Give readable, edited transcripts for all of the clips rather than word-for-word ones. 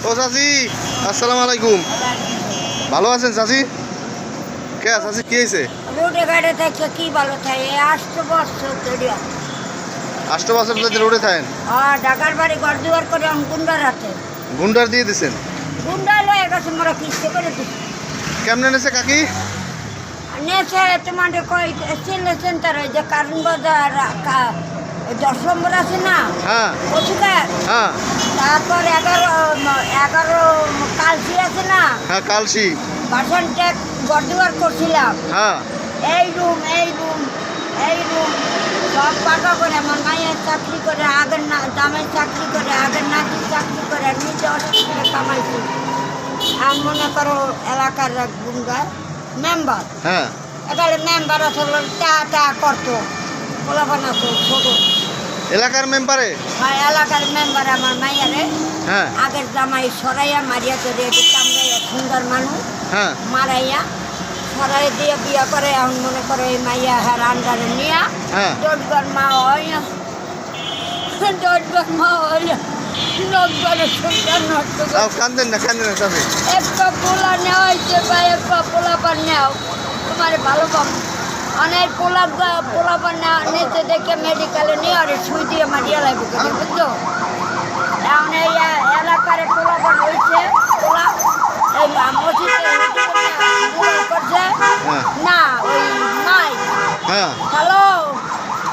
ও চাচি, আসসালামু আলাইকুম। ভালো আছেন চাচি? কে চাচি, কি হয়েছে? রোডে গাড়ি থেকে কি ভালো থাকে 8 বছর ধরে। 8 বছর ধরে রোডে থাকেন? ঢাকার বাড়ি ঘর দুয়ার করে গুন্ডার হাতে। গুন্ডার দিয়ে দিছেন? গুন্ডা লয়ে গেছে, মোরা কিস্তি করে দিচ্ছি। কেমনে নেছে কাকি? নেছে তোমাদের কই চিনেছেন তার ওই যে কারণ বাজার 10 নম্বর আছে না? হ্যাঁ পশুকার। হ্যাঁ তারপর 11 কালসি আছে না? হ্যাঁ কালসি। বাসন ট্যাক ঘর দুয়ার করছিলাম। হ্যাঁ এই রুম সব পাকা করে আমার মায়ের চাকরি করে, আগের না দামের চাকরি করে, আগের নাতির চাকরি করে, নিজে অসুবিধা কামাইছি। আর মনে করো এলাকার এক গুন্ডা মেম্বার, হ্যাঁ এখানে মেম্বার আসলে টা করতো, পোলাপান আছে ছোট। এলাকার মেম্বারে? হ্যাঁ, এলাকার মেম্বার আমার মাইয়ারে হ্যাঁ আগের জামাই সরাইয়া মারিয়া চড়িয়ে কামড়াইয়া সুন্দর মানুষ হ্যাঁ মারাইয়া সরাই দিয়ে বিয়া করে। এখন মনে করো এই মাইয়া হ্যাঁ আন্ডারে নিয়া হ্যাঁ দশবার মা হইয়া নকবারে সুন্দর নষ্ট কান্দেন না চাচি। একটা পোলা নেওয়া হয়েছে বা একটা পোলাপান নেও, তোমার ভালো পাবো। অনেক পোলাপান নেওয়া নিচে দেখে মেডিকেলে নিয়ে আর সুই দিয়ে মারিয়া লাগবে, বুঝছো? এখন এই এলাকার পোলাপান হয়েছে পোলা এই মসজিদে করছে না ওই নাই। হ্যাঁ হ্যালো,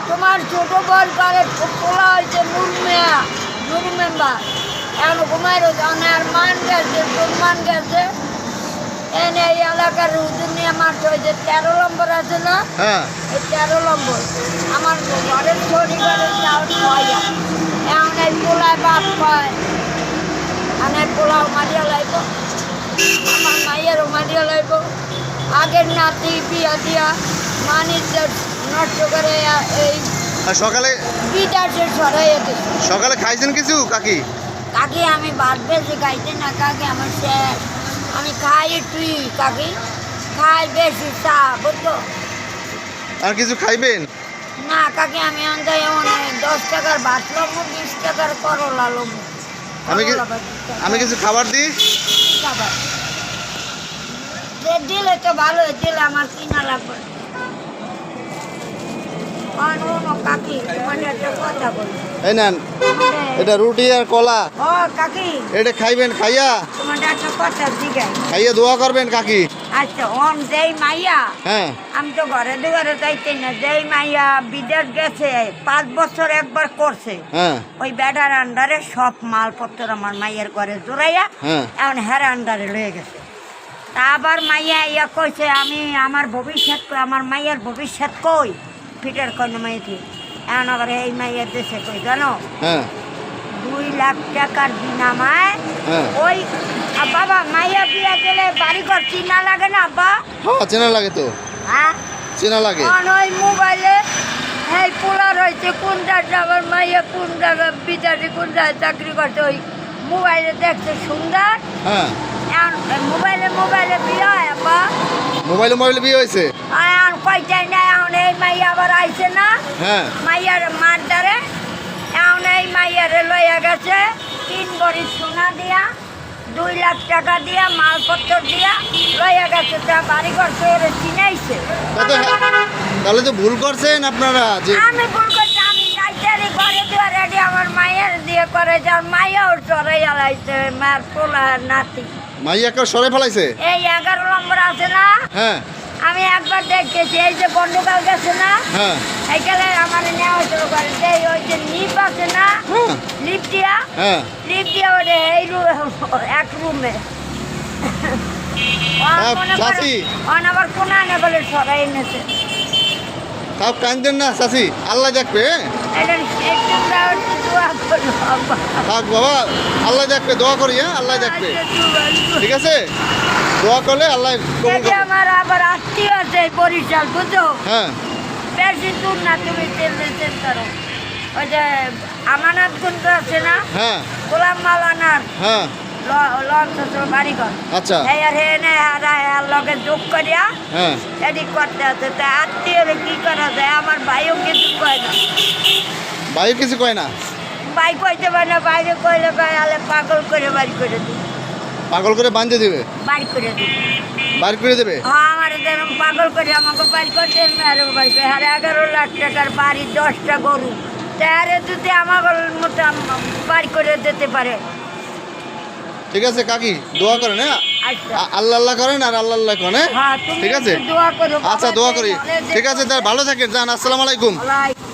তোমার ছোট বল করে পোলা হয়েছে নুর মেম্বার। এখন ঘুমাইরো আর মান গেছে, সম্মান গেছে। এনে এই এলাকার দুনিয়া মাঠ হয়েছে 13 নম্বর আছে না? হ্যাঁ এই 13 নম্বর আমার ঘরের পরিবারের চাউল খাওয়াইয়া। এখন এই পোলায় বাপ পায়, আর পোলাও মারিয়া লাগবো, আমার মাইয়েরও মারিয়া লাগবো। আগের নাতি বিয়া দিয়া মানিজ্য নষ্ট করে এই সকালে বিদাসে সরাইয়া দিচ্ছে। সকালে খাইছেন কিছু কাকি? কাকি আমি ভাত বেশি খাইতে না কাকি, আমার শেষ। আমি খাই একটুই কাকি, খাই বেশি চা, বুঝলো? আর কিছু খাইবেন না কাকি, আমি অন্তত 10 টাকার ভাত লবো, 20 টাকার করলা লবো। আমি কিছু খাবার দিই? খাবার দিলে তো ভালো, দিলে আমার কিনা লাগবে। কাকি তোমাদের একটা কথা বলি। এই নেন, এটা রুটি আর কলা। ও কাকি, এটা খাইবেন, খাইয়া তোমাদের একটা কথা জিজ্ঞাসা। খাইয়া দোয়া করবেন কাকি। আচ্ছা, যেই মাইয়া, হ্যাঁ আমি তো ঘরে দুয়ারে যাইতে না, যেই মাইয়া বিদেশ গেছে 5 বছর একবার করছে, হ্যাঁ ওই বেডার আন্ডারে সব মালপত্র আমার মাইয়ের ঘরে জোড়াইয়া হ্যাঁ এখন হের আন্ডারে লয়ে গেছে। তা আবার মাইয়া ইয়া কইছে আমি আমার ভবিষ্যৎ আমার মাইয়ার ভবিষ্যৎ কই ফিটার কন্যা মাইতে। এখন আবার এই মাইয়ার দেশে কই জানো? হ্যাঁ 2 লাখ টাকার বিনামায় হ্যাঁ ওই বাবা মাইয়া বিয়া গেলে বাড়ি ঘর চিনা লাগে না আব্বা? হ্যাঁ চেনা লাগে তো, হ্যাঁ চেনা লাগে। ওই মোবাইলে এই পোলার হয়েছে কোন জায়গায় আমার মাইয়া কোন জায়গায় বিদেশে কোন জায়গায় চাকরি করছে, ওই মোবাইলে দেখছে সুন্দর। হ্যাঁ এখন মোবাইলে বিয়ে হয় আব্বা, মোবাইলে বিয়ে হয়েছে। এখন কয়টাই না, এখন এই মাইয়া আবার আইছে না হ্যাঁ মাইয়ার মারদারে। এখন এই মাইয়ারে লইয়া গেছে 3 ভরি সোনা দিয়া, 2 লাখ টাকা দিয়া, মালপত্র দিয়া লইয়া গেছে। তা বাড়ি ঘর তৈরি চিনাইছে। তাহলে তো ভুল করছেন আপনারা। যে আমি ভুল করছি, আমি যাইতারি ঘরে দেওয়া রেডি আমার মায়ের দিয়ে করে যার মাইয়াও চড়াই আলাইছে মার পোলা নাতি। মাইয়াকে সরে ফেলাইছে? এই 11 নম্বর আছে না? হ্যাঁ আমি একবার দেখেছি, এই যে বন্ডকাল গেছে না, হ্যাঁ এইখানে আমার নেওয়া হয়েছিল ঘরে। ওই যে লিপ আছে না, হ্যাঁ লিপ দিয়া হ্যাঁ ওরে এই এক রুমে চাচি আবার কোনা নে বলে সরাই এনেছে। তাও কান্দেন না চাচি, আল্লাহ দেখবে। থাক বাবা, আল্লাহ দেখবে, দোয়া করি। হ্যাঁ আল্লাহ দেখবে, ঠিক আছে? দোয়া করলে আল্লাহ কবুল করবে। আমার আবার আত্মীয় আছে বরিশাল, বুঝছো? হ্যাঁ বেশি দূর না, তুমি চেন করো। ওই যে আমানত গুন্ড আছে না, হ্যাঁ গোলাম মালানার হ্যাঁ লঞ্চ বাড়িঘর। আচ্ছা লগে যোগ করিয়া হ্যাঁ এদিক করতে আছে। তা আত্মীয় কি করা যায়? আমার ভাইও কিছু কয় না। ভাই কিছু কয় না? বাইক হইতে পারে না, বাইরে কইলে ভাই আলে পাগল করে বাড়ি করে দিই, পাগল করে বাঁধে দেবে, বাড়ি করে দিই। বার করে দেবে। হ্যাঁ আমার যেরকম পাগল করে আমাকে বাড়ি করছেন মেয়েরও বাড়ি করে, আর 11 লাখ টাকার বাড়ি, 10টা গরু, তারে যদি আমার মতো বাড়ি করে দিতে পারে। ঠিক আছে কাকি, দোয়া করেন, হ্যাঁ আচ্ছা আল্লাহ আল্লাহ করেন আর আল্লাহ আল্লাহ করেন, হ্যাঁ? হ্যাঁ তুমি ঠিক আছে, একটু দোয়া করো। আচ্ছা দোয়া করি। ঠিক আছে, তার ভালো থাকেন, যান, আসসালামু আলাইকুম। আলাইকুম।